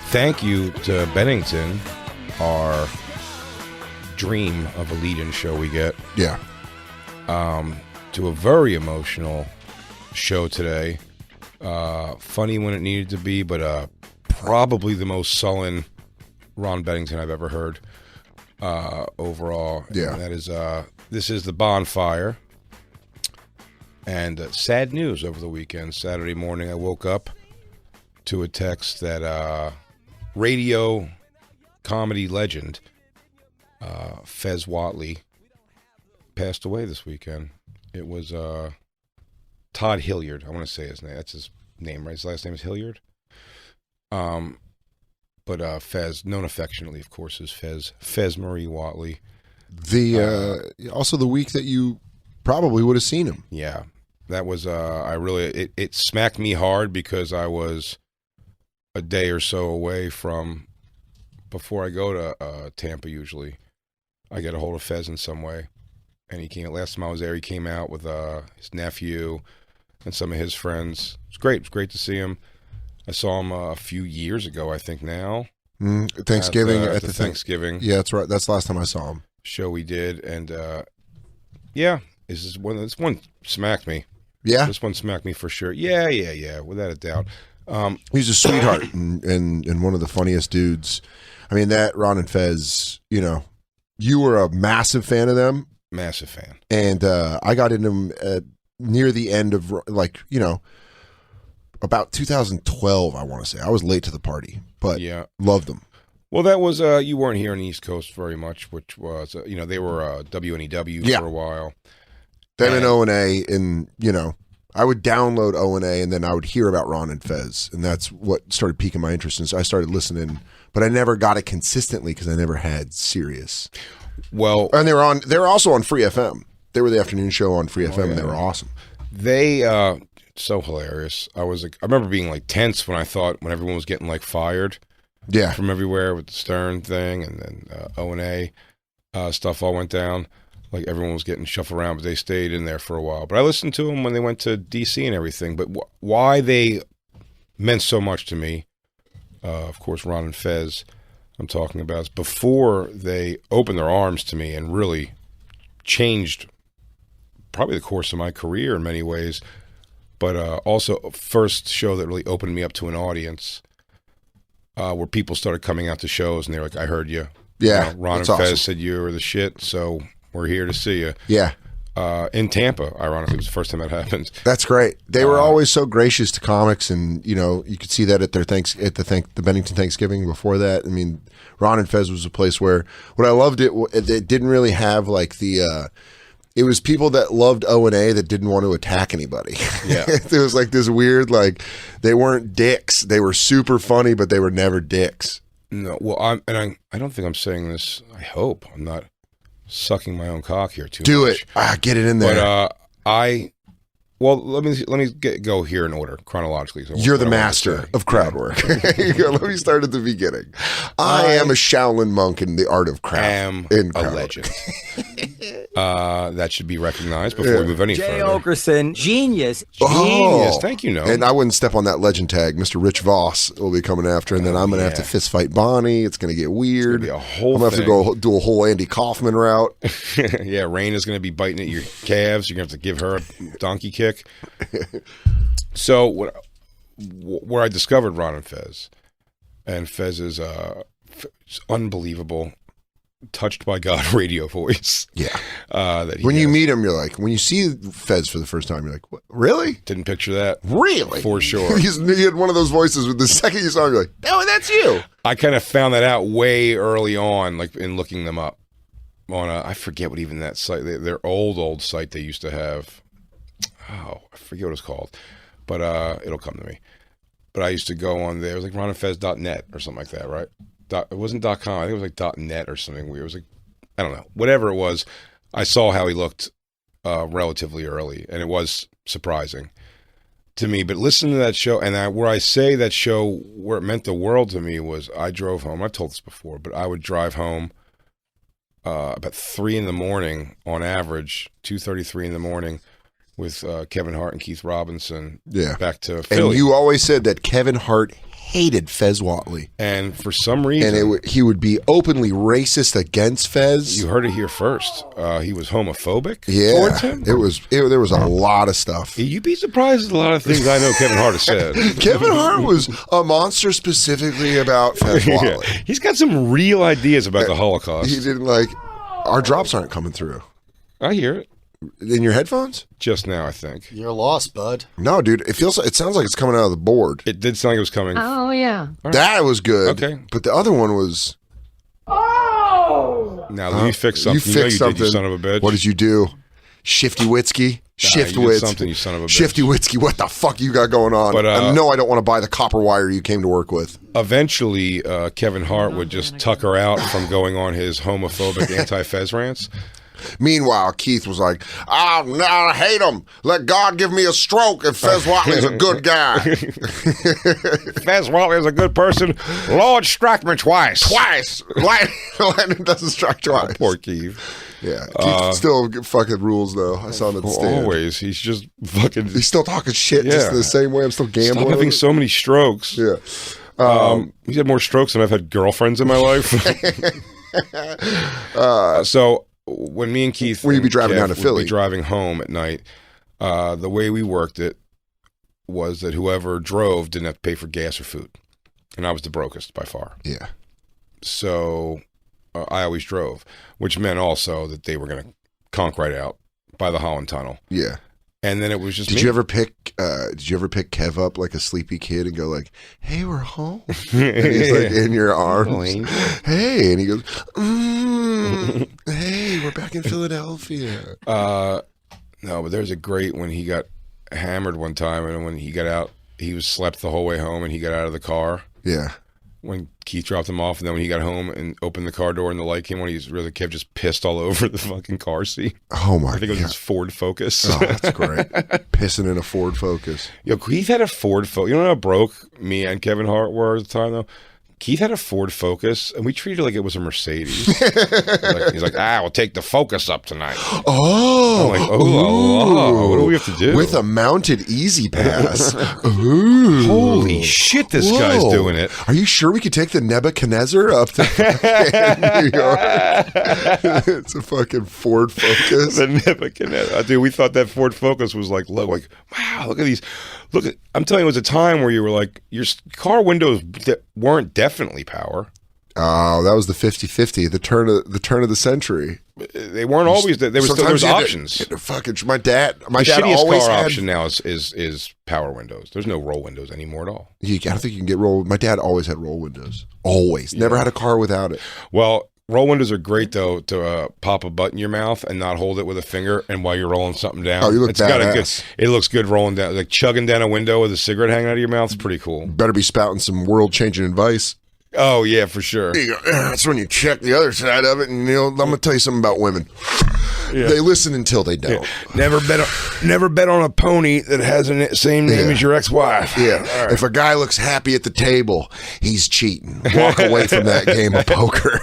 Thank you to Bennington, our dream of a lead-in show we get. Yeah. To a very emotional show today. Funny when it needed to be, but probably the most sullen Ron Bennington I've ever heard overall. Yeah. And that is, this is the Bonfire. And sad news over the weekend. Saturday morning, I woke up to a text that radio comedy legend Fez Whatley passed away this weekend. It was Todd Hilliard. I want to say his name. That's his name, right? His last name is Hilliard. But Fez, known affectionately, of course, as Fez Marie Whatley. Also the week that you probably would have seen him. Yeah, that was it smacked me hard because I was a day or so away from, before I go to Tampa usually, I get a hold of Fez in some way. And he came, last time I was there, he came out with his nephew and some of his friends. It was great. It was great to see him. I saw him a few years ago, I think now. Thanksgiving. At the Thanksgiving. Yeah, that's right. That's the last time I saw him. Show we did. And, yeah, this one smacked me. Yeah? This one smacked me for sure. Yeah, without a doubt. He's a sweetheart and one of the funniest dudes. I mean, that Ron and Fez, you were a massive fan of them. Massive fan. And I got into them near the end of, about 2012, I want to say. I was late to the party, but loved them. Well, that was, you weren't here on the East Coast very much, which was, they were WNEW for a while. Them and O&A, and, I would download O&A, and then I would hear about Ron and Fez, and that's what started piquing my interest. And so I started listening, but I never got it consistently because I never had Sirius. Well, and they were also on Free FM. They were the afternoon show on Free FM, and they were awesome. They so hilarious. I remember being tense when everyone was getting fired. Yeah, from everywhere with the Stern thing, and then O&A stuff all went down. Everyone was getting shuffled around, but they stayed in there for a while. But I listened to them when they went to DC and everything. But why they meant so much to me, of course, Ron and Fez, I'm talking about, is before they opened their arms to me and really changed probably the course of my career in many ways. But also, first show that really opened me up to an audience where people started coming out to shows and they're like, "I heard you." Yeah, Ron and Fez said you were the shit, so we're here to see you. Yeah. In Tampa, ironically, it was the first time that happened. That's great. They were always so gracious to comics, and you could see that at their the Bennington Thanksgiving before that. I mean, Ron and Fez was a place where what I loved it didn't really have it was people that loved O&A that didn't want to attack anybody. Yeah. It was this weird, they weren't dicks. They were super funny, but they were never dicks. No, well, I don't think I'm saying this. I hope I'm not sucking my own cock here too much. Do it. Get it in there. But let me go here in order chronologically. So you're the master of crowd work. Let me start at the beginning. I am a Shaolin monk in the art of crowd. I am a legend. That should be recognized before we move any further. Oakerson, genius. Thank you, And I wouldn't step on that legend tag. Mr. Rich Voss will be coming after, and then I'm going to have to fist fight Bonnie. It's going to get weird. It's gonna be a whole I'm going to have to go do a whole Andy Kaufman route. Yeah, Rain is going to be biting at your calves. You're going to have to give her a donkey kick. So where I discovered Ron and Fez is unbelievable, touched by God radio voice. Yeah. When you meet him, you're like, when you see Fez for the first time, you're like, what? Really? Didn't picture that. Really? For sure. He had one of those voices with the second you saw him, you're like, oh, that's you. I kind of found that out way early on, in looking them up on I forget what even that site, their old site they used to have. Oh, I forget what it's called, but it'll come to me. But I used to go on there. It was ronandfez.net or something like that, right? It wasn't .com. I think it was .net or something weird. It was I don't know. Whatever it was, I saw how he looked relatively early, and it was surprising to me. But listen to that show, and where I say that show, where it meant the world to me was I drove home. I've told this before, but I would drive home about 3 a.m. on average, 2:33 in the morning, with Kevin Hart and Keith Robinson back to Philly. And you always said that Kevin Hart hated Fez Whatley. And for some reason... And he would be openly racist against Fez. You heard it here first. He was homophobic Yeah. towards him. There was a lot of stuff. You'd be surprised at a lot of things I know Kevin Hart has said. Kevin Hart was a monster specifically about Fez Whatley. Yeah. He's got some real ideas about the Holocaust. He didn't like, our drops aren't coming through. I hear it. In your headphones? Just now, I think. You're lost, bud. No, dude. It sounds like it's coming out of the board. It did sound like it was coming. Oh, yeah. That was good. Okay. But the other one was... Oh! Now, let me fix something. You fixed something. Did, you son of a bitch. What did you do? Shifty Witsky? You did Shiftwitz. something, you son of a bitch. Shifty Witsky, what the fuck you got going on? But, no, I don't want to buy the copper wire you came to work with. Eventually, Kevin Hart would just tuck her out from going on his homophobic anti-Fez rants. Meanwhile, Keith was like, "Oh, no, I hate him. Let God give me a stroke if Fez Whatley's a good guy." Fez Whatley is a good person. Lord strike me twice. Twice. Lightning doesn't strike twice. Poor Keith. Yeah, Keith still fucking rules, though. I saw him at the stand. Always. He's just fucking... He's still talking shit just the same way I'm still gambling. Stop having so many strokes. Yeah. He's had more strokes than I've had girlfriends in my life. So when me and Keith... When you'd be driving down to would Philly. be driving home at night, the way we worked it was that whoever drove didn't have to pay for gas or food. And I was the brokest by far. Yeah. So I always drove, which meant also that they were going to conk right out by the Holland Tunnel. Yeah. And then it was just Did you ever pick Kev up like a sleepy kid and go like, "Hey, we're home," and he's like in your arms, "Hey," and he goes, "Hey, we're back in Philadelphia." No, but there's a great when he got hammered one time, and when he got out, he was slept the whole way home, and he got out of the car. Yeah. When Keith dropped him off, and then when he got home and opened the car door and the light came on, Kev just pissed all over the fucking car seat. Oh my god! I think it was his Ford Focus. Oh, that's great. Pissing in a Ford Focus. Yo, Keith had a Ford Focus. You know how broke me and Kevin Hart were at the time, though? Keith had a Ford Focus, and we treated it like it was a Mercedes. He's like, we'll take the Focus up tonight. Oh. I'm like, oh, what do we have to do? With a mounted Easy Pass. Ooh. Holy shit, this guy's doing it. Are you sure we could take the Nebuchadnezzar up to New York? It's a fucking Ford Focus. The Nebuchadnezzar. Dude, we thought that Ford Focus was like, low. Like, wow, look at these. I'm telling you, it was a time where you were like, your car windows weren't definitely power. Oh, that was the 50-50, the turn of the century. They weren't always. There was options. My dad shittiest always car had option now is power windows. There's no roll windows anymore at all. I don't think you can get roll. My dad always had roll windows. Always, never had a car without it. Well, roll windows are great though to pop a butt in your mouth and not hold it with a finger, and while you're rolling something down. Oh, you look badass. It looks good rolling down, like chugging down a window with a cigarette hanging out of your mouth. It's pretty cool. Better be spouting some world-changing advice. Oh yeah, for sure. That's when you check the other side of it, and I'm gonna tell you something about women. Yeah. They listen until they don't. Yeah. Never bet on a pony that has the same name as your ex-wife. Yeah. Right. If a guy looks happy at the table, he's cheating. Walk away from that game of poker.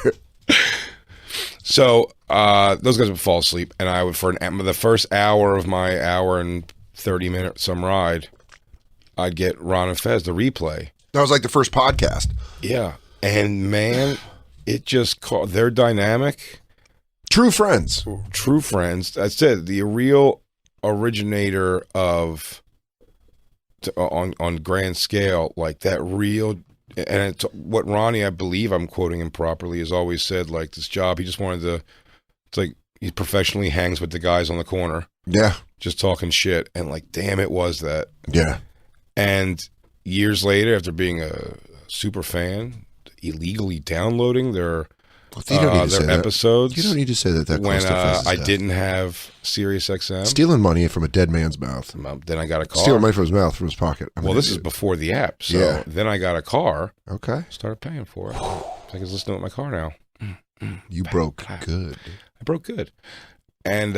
So those guys would fall asleep, and I would, for the first hour of my hour and 30-minute some ride, I'd get Ron and Fez, the replay. That was like the first podcast. Yeah. And man, it just caught their dynamic. True friends. That's it. The real originator of, on grand scale, like that real, and it's what Ronnie, I believe I'm quoting him properly, has always said, like this job, he just wanted to, it's like he professionally hangs with the guys on the corner. Yeah. Just talking shit. And like, damn, it was that. Yeah. And years later, after being a super fan, illegally downloading their episodes. You don't need to say that. When I didn't have SiriusXM. Stealing money from a dead man's mouth. Then I got a car. Stealing money from his mouth, from his pocket. This is before the app. So then I got a car. Okay. Started paying for it. I can listen to it in my car now. You broke good. I broke good. And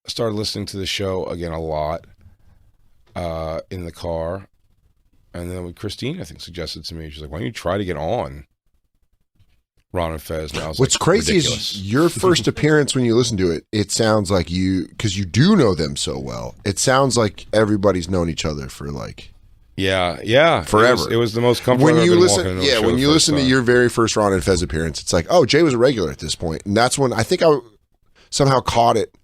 started listening to the show again a lot in the car. And then with Christine, I think, suggested to me, she's like, why don't you try to get on Ron and Fez? And I was What's crazy ridiculous. Is your first appearance when you listen to it, it sounds like you, because you do know them so well, it sounds like everybody's known each other for like Yeah. Forever. It was the most comfortable. When you listen, when you listen to your very first Ron and Fez appearance, it's like, oh, Jay was a regular at this point, and that's when I think I somehow caught it.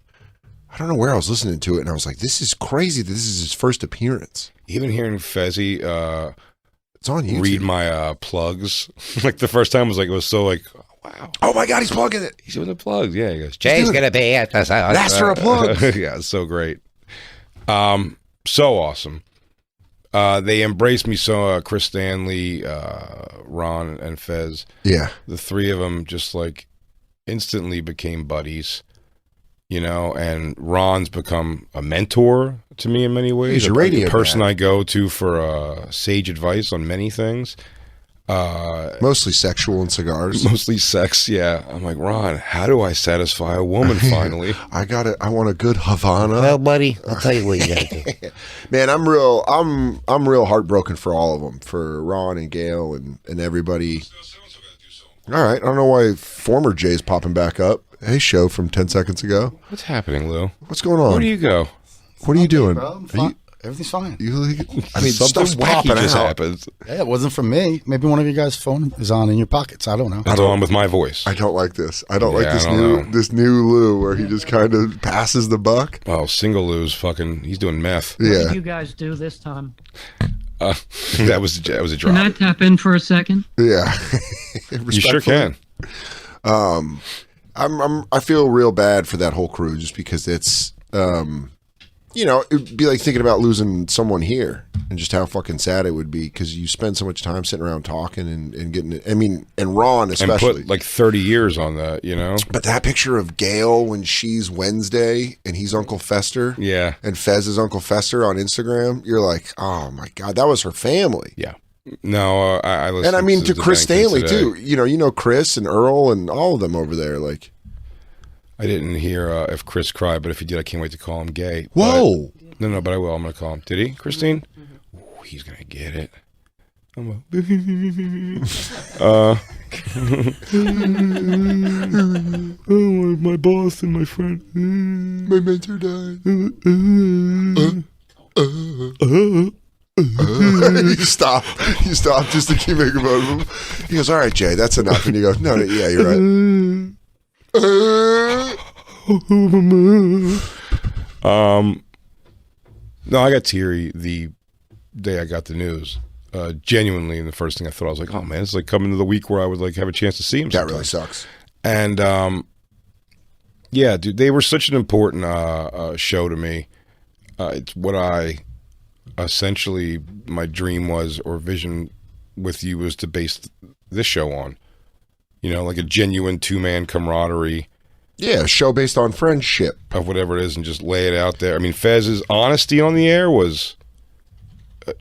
I don't know where I was listening to it, and I was like, this is crazy that this is his first appearance. Even hearing Fezzy it's on YouTube. read my plugs, like the first time was like, it was so like, wow. Oh my God, he's plugging it. He's doing the plugs. Yeah, he goes, Jay's going to be at this house. That's for a plug. Yeah, it's so great. So awesome. They embraced me so, Chris Stanley, Ron, and Fez. Yeah. The three of them just like instantly became buddies. You know, and Ron's become a mentor to me in many ways. He's a radio person guy. I go to for sage advice on many things. Mostly sexual and cigars. Mostly sex, yeah. I'm like, Ron, how do I satisfy a woman finally? I want a good Havana. Well, buddy, I'll tell you what you got to do. Man, I'm real heartbroken for all of them, for Ron and Gail and everybody. All right, I don't know why former Jay's popping back up. Hey, show from 10 seconds ago. What's happening, Lou? What's going on? Where do you go? What are you doing? Bro, everything's fine. I mean, Something stuff's wacky popping just out. happens. Yeah, it wasn't from me. Maybe one of you guys' phone is on in your pockets. I don't know. It's on with my voice. I don't like this. I don't Yeah, like I this don't new know. this new Lou where he just kind of passes the buck. Oh, single Lou's fucking, he's doing meth. What Yeah. did you guys do this time? That was a drop. Can I tap in for a second? Yeah. You sure can. I feel real bad for that whole crew just because it's it'd be like thinking about losing someone here and just how fucking sad it would be because you spend so much time sitting around talking and getting it. I mean, and Ron especially. And put like 30 years on that, you know? But that picture of Gail when she's Wednesday and he's Uncle Fester, Yeah. and Fez is Uncle Fester on Instagram, you're like, oh my God, that was her family. Yeah. No, I listened And I mean to the Chris Bennington Stanley today. too. You know Chris and Earl and all of them over there. Like, I didn't hear if Chris cried, but if he did, I can't wait to call him gay. whoa. No, but I will. I'm going to call him. Did he, Christine? Ooh, he's going to get it. I'm my boss and my friend. My mentor died. You stop just to keep making fun of him. He goes, all right, Jay, that's enough. And you go, no, yeah, you're right. No, I got teary the day I got the news. Genuinely, and the first thing I thought, I was like, oh man, it's like coming to the week where I would like have a chance to see him. That sometime. really sucks. And yeah, dude, they were such an important show to me. It's what I essentially, my dream was, or vision with you, was to base this show on. You know, like a genuine two-man camaraderie Yeah, a show based on friendship. of whatever it is, and just lay it out there. I mean, Fez's honesty on the air was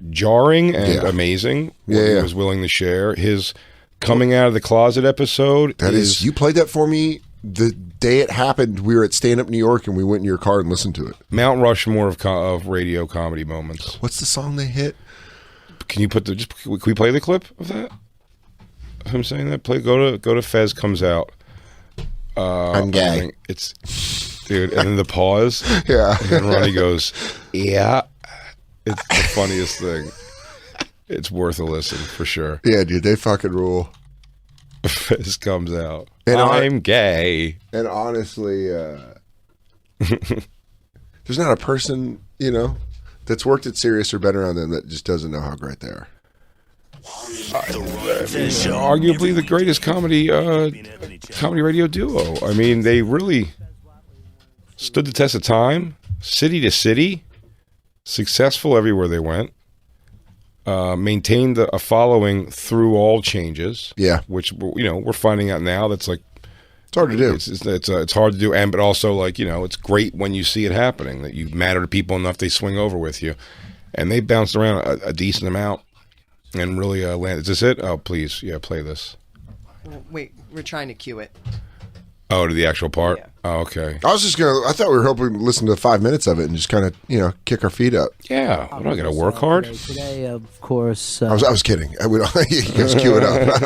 jarring and Yeah. amazing. What Yeah, he yeah. was willing to share. His coming out of the closet episode That is, you played that for me the day it happened. We were at Stand Up New York and we went in your car and listened to it. Mount Rushmore of radio comedy moments. What's the song they hit? Can you put the? Can we play the clip of that? I'm saying that. Go to Fez comes out. I'm gay. I think it's dude, and then the pause. Yeah. And then Ronnie goes, "Yeah." It's the funniest thing. It's worth a listen for sure. Yeah, dude, they fucking rule. Fez comes out. And I'm gay. And honestly, there's not a person, that's worked at Sirius or been around them that just doesn't know how great they are. Arguably the greatest comedy radio duo. I mean, they really stood the test of time, city to city, successful everywhere they went. Maintained a following through all changes. Yeah. Which we're finding out now. That's like It's hard to do. it's hard to do, but also like it's great when you see it happening, that you matter to people enough they swing over with you, and they bounced around a decent amount and really landed. Is this it? Oh, please, yeah, play this. Wait, we're trying to cue it. Oh, to the actual part. Yeah. Oh, okay. I thought we were hoping to listen to 5 minutes of it and just kind of, kick our feet up. Yeah. What do I got to work hard? Today, of course. I was kidding. You guys cue it up.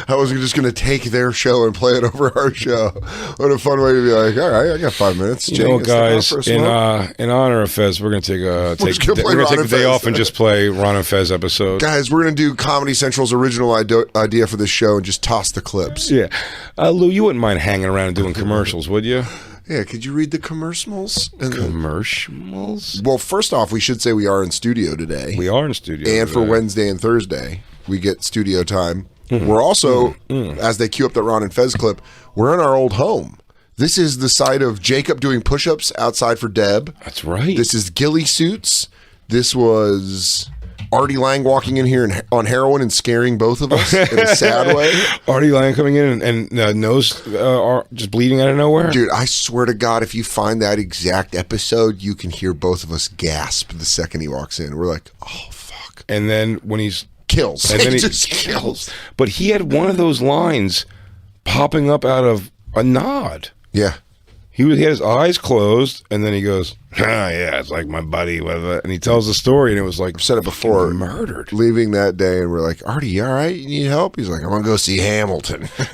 I was just going to take their show and play it over our show. What a fun way to be like, all right, I got 5 minutes. You know, guys, in honor of Fez, we're going to take the day off and just play Ron and Fez episode. Guys, we're going to do Comedy Central's original idea for this show and just toss the clips. Yeah. Lou, you wouldn't mind hanging around and doing commercials, would you? Yeah, could you read the commercials? Commercials? Well, first off, we should say we are in studio today. We are in studio And today. for Wednesday and Thursday, we get studio time. We're also, as they cue up the Ron and Fez clip, we're in our old home. This is the site of Jacob doing push-ups outside for Deb. That's right. This is ghillie suits. This was Artie Lang walking in here on heroin and scaring both of us in a sad way. Artie Lang coming in and nose just bleeding out of nowhere. Dude, I swear to God, if you find that exact episode, you can hear both of us gasp the second he walks in. We're like, oh, fuck. And then when he's... Kills. And then he just kills. But he had one of those lines popping up out of a nod. Yeah. He had his eyes closed, and then he goes, yeah, it's like my buddy. And he tells the story, and it was like... I've said it before. Murdered. Leaving that day, and we're like, Artie, you all right? You need help? He's like, I'm going to go see Hamilton. I'm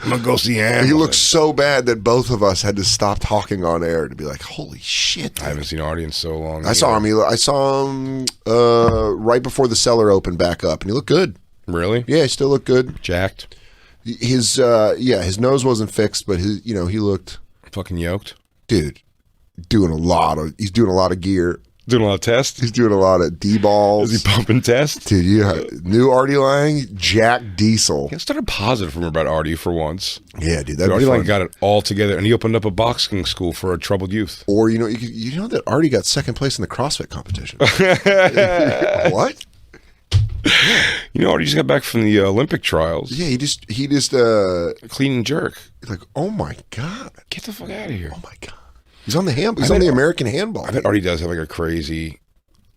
going to go see Hamilton. He looked so bad that both of us had to stop talking on air to be like, holy shit. Dude. I haven't seen Artie in so long. I saw him. I saw him right before the cellar opened back up, and he looked good. Really? Yeah, he still looked good. Jacked? His nose wasn't fixed, but he looked fucking yoked. Dude, he's doing a lot of gear. Doing a lot of tests? He's doing a lot of D-balls. Is he pumping tests? Dude, new Artie Lang, Jack Diesel. I started positive rumor about Artie for once. Yeah, dude, that'd be Artie fun. Lang got it all together, and he opened up a boxing school for a troubled youth. Or, you know that Artie got second place in the CrossFit competition. What? You know, Artie just got back from the Olympic trials. Yeah, he just clean and jerk. He's like, oh my God. Get the fuck out of here. Oh my God. He's on the He's on the American handball. I bet Artie does have like a crazy,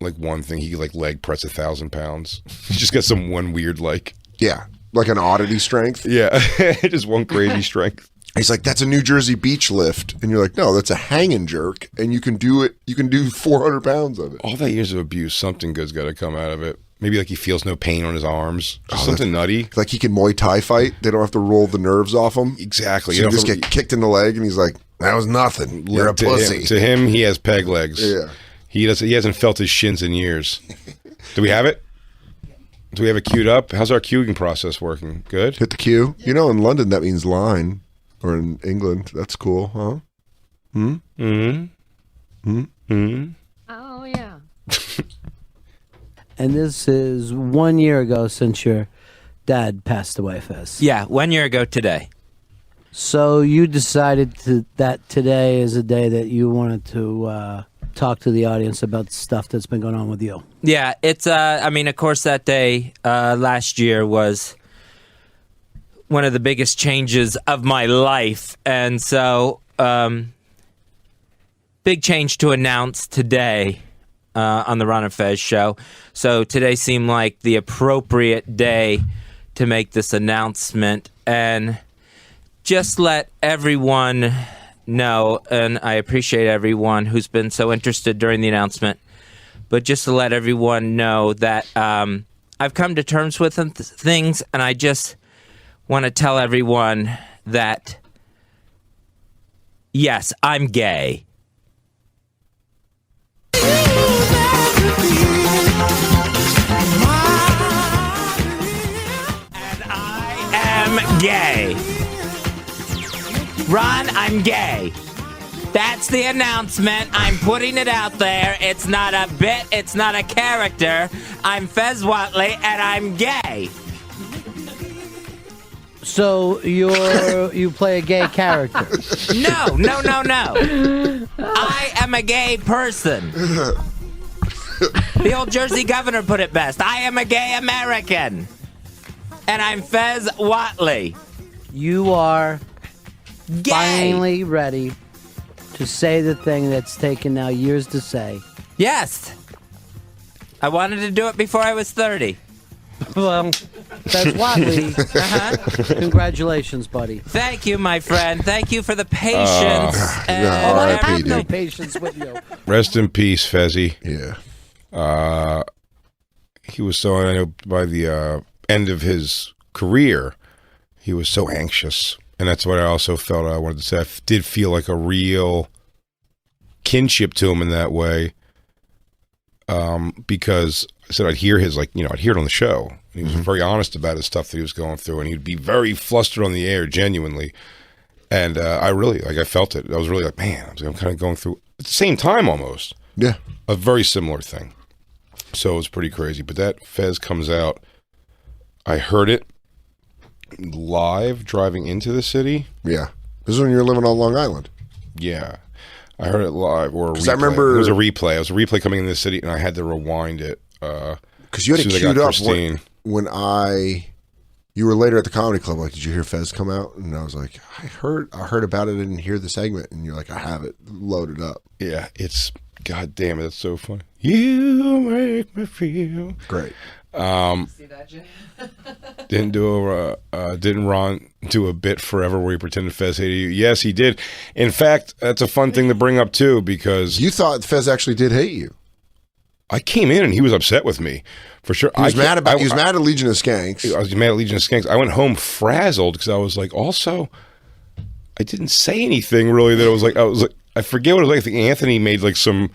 like one thing. He like leg press 1,000 pounds. He just got some one weird like. Yeah, like an oddity strength. Yeah, just one crazy strength. He's like, that's a New Jersey beach lift. And you're like, no, that's a hang and jerk. And you can do it. You can do 400 pounds of it. All that years of abuse, something good's got to come out of it. Maybe like he feels no pain on his arms. Just something nutty. Like he can Muay Thai fight. They don't have to roll the nerves off him. Exactly. So you just get kicked in the leg and he's like, that was nothing. You're a pussy. To him, he has peg legs. Yeah. He hasn't felt his shins in years. Do we have it? Do we have it queued up? How's our queuing process working? Good? Hit the queue. You know, in London, that means line. Or in England. That's cool, huh? Oh, yeah. And this is 1 year ago since your dad passed away, Fez. Yeah, 1 year ago today. So you decided that today is a day that you wanted to talk to the audience about stuff that's been going on with you. Yeah, it's, of course, that day last year was one of the biggest changes of my life. And so, big change to announce today on the Ron and Fez show. So today seemed like the appropriate day to make this announcement and just let everyone know, and I appreciate everyone who's been so interested during the announcement, but just to let everyone know that I've come to terms with things, and I just want to tell everyone that, yes, I'm gay. And I am gay. Ron, I'm gay. That's the announcement. I'm putting it out there. It's not a bit. It's not a character. I'm Fez Whatley, and I'm gay. So you play a gay character? No. I am a gay person. The old Jersey governor put it best. I am a gay American. And I'm Fez Whatley. You are Gay. finally ready to say the thing that's taken now years to say. Yes. I wanted to do it before I was 30. Well, Fez Whatley, congratulations, buddy. Thank you, my friend. Thank you for the patience. and no, I R.I.P., have no dude. patience with you. Rest in peace, Fezzy. Yeah. He was so, I know by the end of his career, he was so anxious. And that's what I also felt I wanted to say. I did feel like a real kinship to him in that way. Because I said I'd hear his, I'd hear it on the show. And he was very honest about his stuff that he was going through. And he'd be very flustered on the air, genuinely. And I really, I felt it. I was really like, man, I'm kind of going through, at the same time almost, Yeah. a very similar thing. So it was pretty crazy. But that Fez comes out, I heard it live driving into the city. Yeah. This is when you were living on Long Island. Yeah. I heard it live or a replay. I remember- it was a replay. It was a replay coming into the city, and I had to rewind it. Because you had it as soon as I queued got up Christine. when you were later at the comedy club. Like, did you hear Fez come out? And I was like, I heard about it. I didn't hear the segment. And you're like, I have it loaded up. Yeah, it's, God damn it, it's so funny. You make me feel. Great. See that, Jay? Didn't Ron do a bit forever where he pretended Fez hated you? Yes, he did. In fact, that's a fun thing to bring up too, because You thought Fez actually did hate you. I came in and he was upset with me for sure. He was mad at Legion of Skanks. I was mad at Legion of Skanks. I went home frazzled because I was like, also, I didn't say anything really that I was like, I forget what it was like. I think Anthony made like some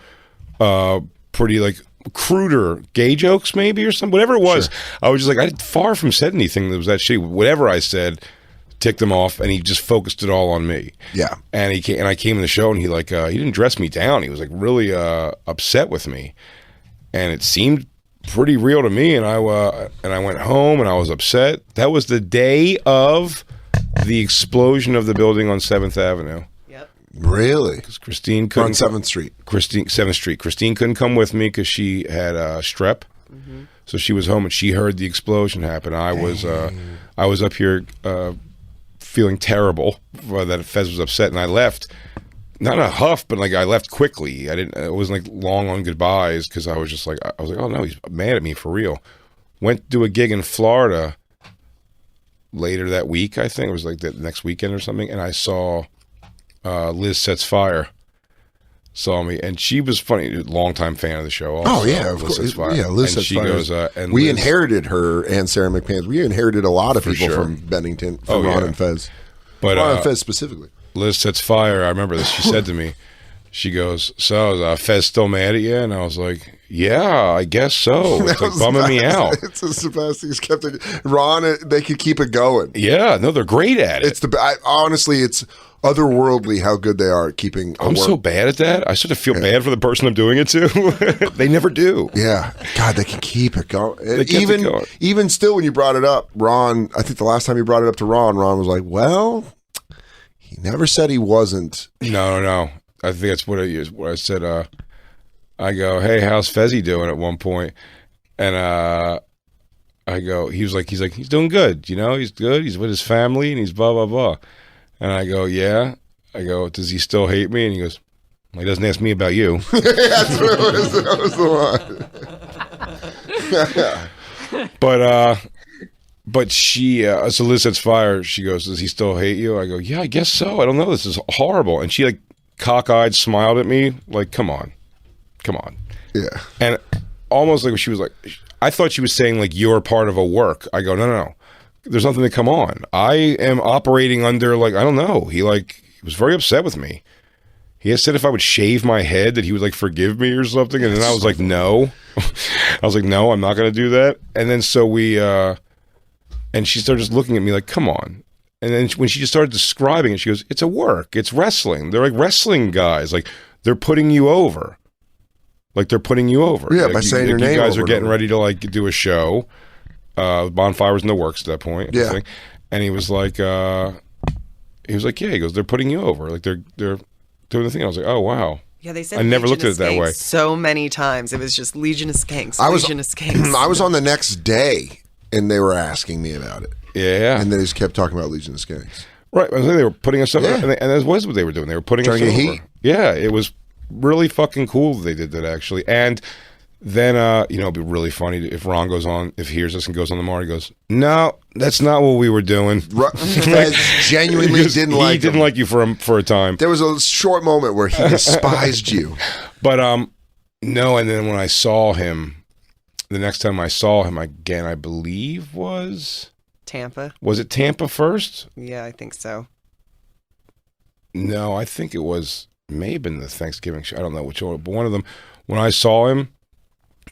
pretty like cruder gay jokes maybe or something, whatever it was. Sure. I was just like, I far from said anything that was that shitty. Whatever I said ticked him off, and he just focused it all on me. Yeah. And I came in the show, and he he didn't dress me down. He was like really upset with me. And it seemed pretty real to me, and I went home and I was upset. That was the day of the explosion of the building on 7th Avenue. Yep. Really? Because Christine couldn't on 7th Street. 7th Street. Christine couldn't come with me because she had strep, so she was home and she heard the explosion happen. I was up here feeling terrible that Fez was upset, and I left. Not in a huff, but I left quickly. It wasn't long on goodbyes because I was just like, oh no, he's mad at me for real. Went to do a gig in Florida later that week, I think. It was like the next weekend or something. And I saw Liz Sets Fire saw me, and she was funny, longtime fan of the show also. Oh yeah, of Liz course. Sets Fire. Yeah, Liz and Sets she Fire. goes, and we Liz, inherited her and Sarah McMahon. We inherited a lot of people sure. from Bennington, from Ron and Fez. But Ron and Fez specifically. Liz Sets Fire, I remember this. She said to me, she goes, so Fez still mad at you? And I was like, yeah, I guess so. It's like bumming me out. It's the Sebastian's kept it. Ron, they could keep it going. Yeah, no, they're great at it. Honestly, it's otherworldly how good they are at keeping. I'm so bad at that. I sort of feel bad for the person I'm doing it to. They never do. Yeah, God, they can keep it going. They kept it going. Even still, when you brought it up, Ron, I think the last time you brought it up to Ron was like, well, he never said he wasn't. No. I think that's what I said. I go, hey, how's Fezzy doing at one point? And I go, he's doing good. He's good. He's with his family and he's blah, blah, blah. And I go, yeah. I go, does he still hate me? And he goes, well, he doesn't ask me about you. That's what it was. That was the one. But she, so Liz Sets Fire, she goes, does he still hate you? I go, yeah, I guess so. I don't know. This is horrible. And she cockeyed smiled at me like, come on. Yeah. And almost like she was like, I thought she was saying you're part of a work. I go, no. There's nothing to come on. I am operating under I don't know. He was very upset with me. He had said if I would shave my head that he would forgive me or something. And then I was like, no. I was like, no, I'm not going to do that. And then so we, and she started just looking at me like, come on. And then when she just started describing it, she goes, it's a work. It's wrestling. They're like wrestling guys. They're putting you over. They're putting you over. Yeah, by saying your name. You guys are getting ready to do a show. Bonfire was in the works at that point. Yeah. And he was like, yeah, he goes, they're putting you over. They're doing the thing. I was like, oh, wow. Yeah, they said I never Legion looked at of it that way. Skanks so many times. It was just Legion of Skanks. Legion of Skanks. I was on the next day, and they were asking me about it. Yeah. And they just kept talking about Legion of Skanks. Right. I was like, they were putting us over. Yeah. And that was what they were doing. They were putting Trying us to over. get heat. Yeah. It was really fucking cool that they did that, actually. And Then, it'd be really funny if Ron goes on, if he hears us and goes on the morning, he goes, "No, that's not what we were doing." Fez genuinely didn't like him. He didn't like you for a time. There was a short moment where he despised you. But, no, and then when I saw him, the next time I saw him again, I believe was... Tampa. Was it Tampa first? Yeah, I think so. No, I think it may have been the Thanksgiving show. I don't know which order, but one of them, when I saw him,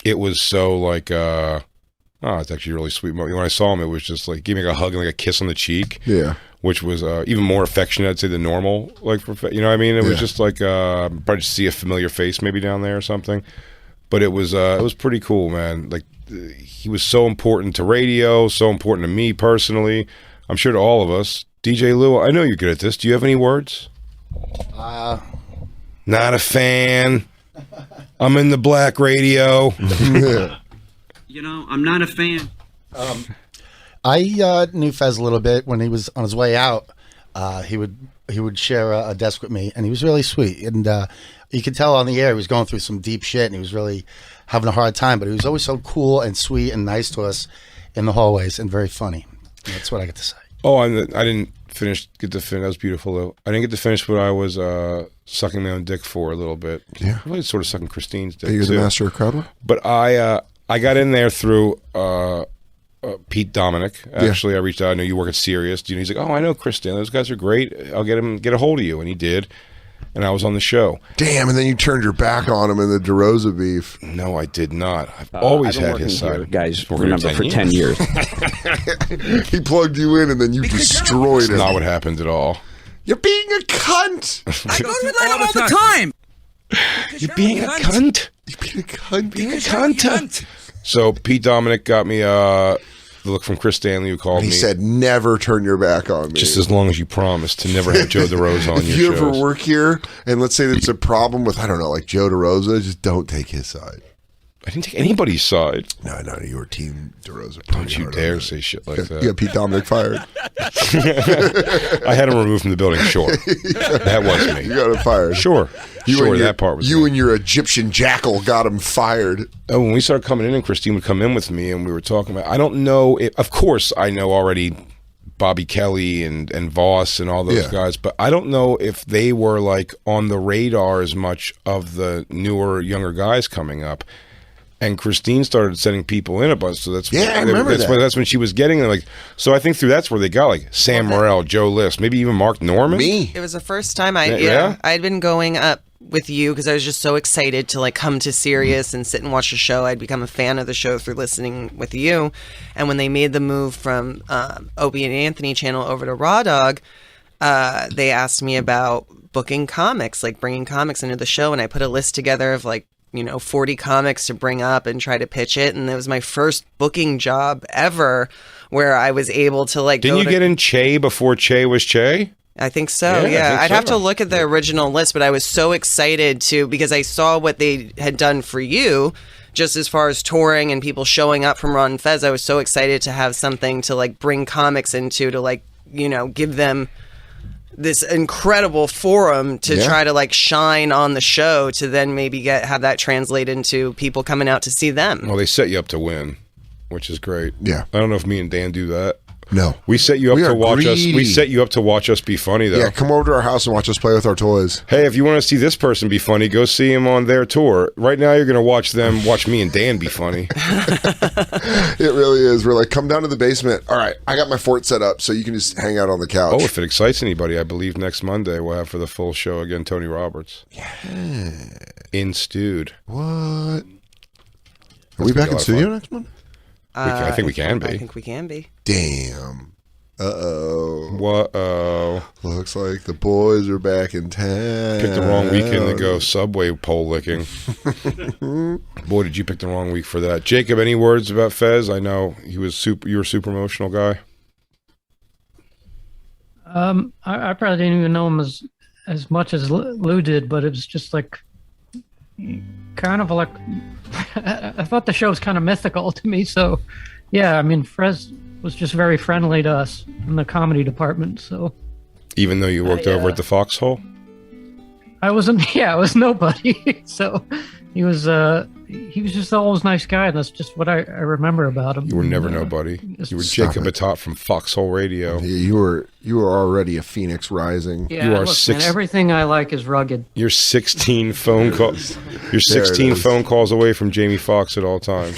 it was so like, it's actually a really sweet moment. When I saw him, it was just like, give me a hug and like a kiss on the cheek. Yeah. Which was even more affectionate, I'd say, than normal. Like, you know what I mean? It was just like, probably just see a familiar face maybe down there or something. But it was pretty cool, man. Like, he was so important to radio, so important to me personally. I'm sure to all of us. DJ Lou, I know you're good at this. Do you have any words? Not a fan. I'm in the black radio. I'm not a fan. I knew Fez a little bit when he was on his way out. He would share a desk with me, and he was really sweet. And you could tell on the air he was going through some deep shit, and he was really having a hard time. But he was always so cool and sweet and nice to us in the hallways, and very funny. And that's what I get to say. Oh, I didn't get to finish. That was beautiful, though. I didn't get to finish what I was sucking my own dick for a little bit. Yeah. Really sort of sucking Christine's dick, You're too. the master of crowd work? But I got in there through Pete Dominic. Actually, I reached out. I know you work at Sirius. He's like, "Oh, I know Christine. Those guys are great. I'll get a hold of you." And he did. And I was on the show. Damn, and then you turned your back on him in the DeRosa beef. No, I did not. I've always had his side. Guys, remember, for 10 years. He plugged you in and then you destroyed That's him. not what happened at all. You're being a cunt. I go to them all the time. You're being a cunt. You're being a cunt. Being a cunt. So Pete Dominic got me the look from Chris Stanley, who called He me. said, never turn your back on me. Just as long as you promise to never have Joe DeRosa on if your you shows. ever work here, and let's say there's a problem with, I don't know, like Joe DeRosa, just don't take his side. I didn't take anybody's side. No, your team DeRosa. Don't you dare say shit like that. You got Pete Dominic fired. I had him removed from the building, sure. That was me. You got him fired. Sure. That part was You me. and your Egyptian jackal got him fired. Oh, when we started coming in and Christine would come in with me and we were talking about, I don't know, of course I know already Bobby Kelly and Voss and all those guys, but I don't know if they were like on the radar as much of the newer, younger guys coming up. And Christine started sending people in a bunch, so that's I remember that's when she was getting them. Like, so I think through that's where they got like Sam Morrell, Joe List, maybe even Mark Norman. Me. It was the first time I'd been going up with you because I was just so excited to like come to Sirius and sit and watch the show. I'd become a fan of the show through listening with you. And when they made the move from Opie and Anthony channel over to Raw Dog, they asked me about booking comics, like bringing comics into the show. And I put a list together of like, 40 comics to bring up and try to pitch it. And it was my first booking job ever where I was able to like Didn't you get in Che before Che was Che? I think so, yeah. I'd have to look at the original list, but I was so excited because I saw what they had done for you, just as far as touring and people showing up from Ron and Fez. I was so excited to have something to like bring comics into, to like, give them this incredible forum to try to like shine on the show, to then maybe have that translate into people coming out to see them. Well, they set you up to win, which is great. Yeah. I don't know if me and Dan do that. No. We set you up to watch us. We greedy. set you up to watch us be funny, though. Yeah, come over to our house and watch us play with our toys. Hey, if you want to see this person be funny, go see him on their tour. Right now, you're going to watch me and Dan be funny. It really is. We're like, come down to the basement. All right, I got my fort set up, so you can just hang out on the couch. Oh, if it excites anybody, I believe next Monday we'll have for the full show again Tony Roberts. Yeah. In Stewed. What? Are we back in studio next month? I think we can be. I think we can be. Damn. Uh-oh. What-oh. Looks like the boys are back in town. Picked the wrong weekend to go subway pole licking. Boy, did you pick the wrong week for that. Jacob, any words about Fez? I know you were a super emotional guy. I probably didn't even know him as much as Lou did, but it was just like kind of like I thought the show was kind of mythical to me. So yeah, I mean, Fez was just very friendly to us in the comedy department. So even though you worked over at the Foxhole? I was nobody. So he was he was just always a nice guy, and that's just what I remember about him. You were never nobody. You were Jacob Atot from Foxhole Radio. Yeah, you were already a phoenix rising. Yeah, you are look, man, everything I like is rugged. You're 16 phone calls. You're 16 phone calls away from Jamie Foxx at all times.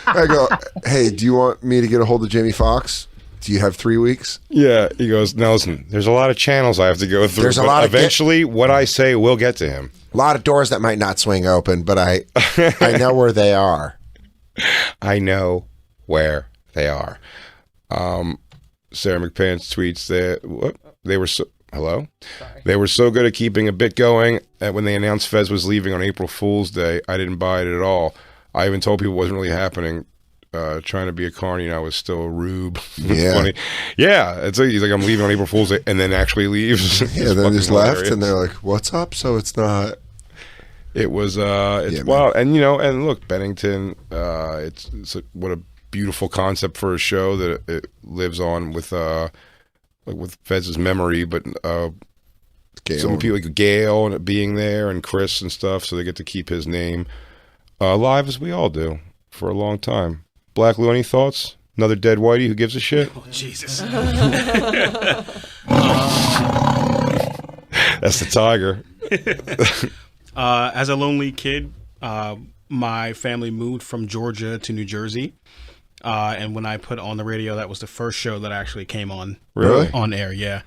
I go, hey, do you want me to get a hold of Jamie Foxx? Do you have 3 weeks? Yeah, he goes, now listen, there's a lot of channels I have to go through. There's a lot of eventually, what I say will get to him. A lot of doors that might not swing open, but I know where they are. I know where they are. Sarah McPants tweets that they were so hello. Sorry. They were so good at keeping a bit going that when they announced Fez was leaving on April Fool's Day, I didn't buy it at all. I even told people it wasn't really happening. Trying to be a carny, and I was still a rube. Yeah, funny. Yeah. He's like, I'm leaving on April Fool's Day, and then actually leaves. Yeah, then just left, and they're like, "What's up?" So it's not. It was. It's wild, and and look, Bennington. What a beautiful concept for a show that it lives on with Fez's memory, but some people like Gail and it being there, and Chris and stuff, so they get to keep his name alive as we all do for a long time. Black Lou, any thoughts? Another dead whitey who gives a shit? Oh, Jesus. That's the tiger. As a lonely kid, my family moved from Georgia to New Jersey. And when I put on the radio, that was the first show that actually came on. Really? On air, yeah.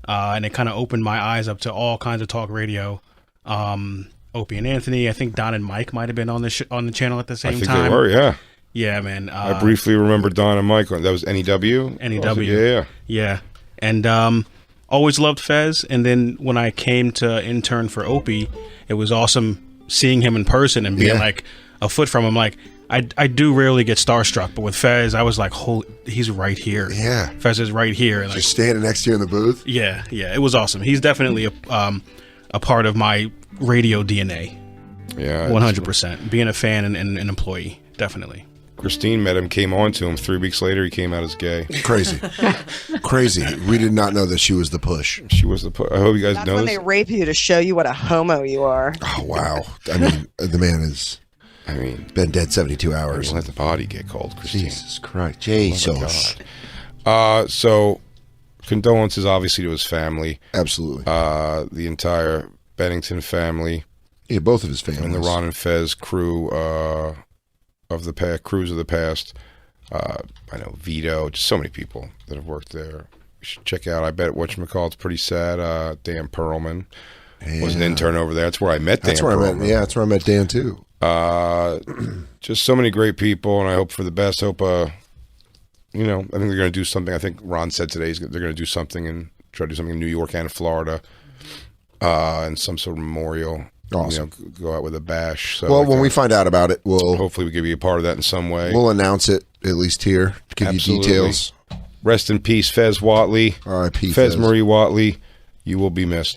And it kind of opened my eyes up to all kinds of talk radio. Opie and Anthony, I think Don and Mike might have been on the channel at the same time. I think they were, yeah. Yeah, man. I briefly remember Don and Mike. That was NEW? NEW. Yeah. And always loved Fez. And then when I came to intern for Opie, it was awesome seeing him in person and being like a foot from him. Like, I do rarely get starstruck, but with Fez, I was like, holy, he's right here. Yeah. Fez is right here. And just standing next to you in the booth? Yeah. It was awesome. He's definitely a part of my radio DNA. Yeah. 100%. Being a fan and an employee, definitely. Christine met him, came on to him. 3 weeks later, he came out as gay. Crazy. Crazy. We did not know that she was the push. She was the push. I hope you guys know That's when this. they rape you to show you what a homo you are. Oh, wow. I mean, the man is... been dead 72 hours. Let the body get cold, Christine. Jesus Christ. Jesus. So, condolences, obviously, to his family. Absolutely. The entire Bennington family. Yeah, both of his families. And the Ron and Fez crew of the crews of the past. I know Vito, just so many people that have worked there. You should check out, I bet whatchamacallit's pretty sad. Dan Perlman was an intern over there. That's where I met Dan Perlman. That's where I met Dan too. Just so many great people, and I hope for the best. Hope, I think they're going to do something. I think Ron said today they're going to do something and try to do something in New York and Florida, and some sort of memorial. Awesome. Go out with a bash. So well, when we find out about it, hopefully we can be a part of that in some way. We'll announce it at least here. Give you details. Rest in peace, Fez Whatley. R.I.P. Fez Marie Whatley. You will be missed.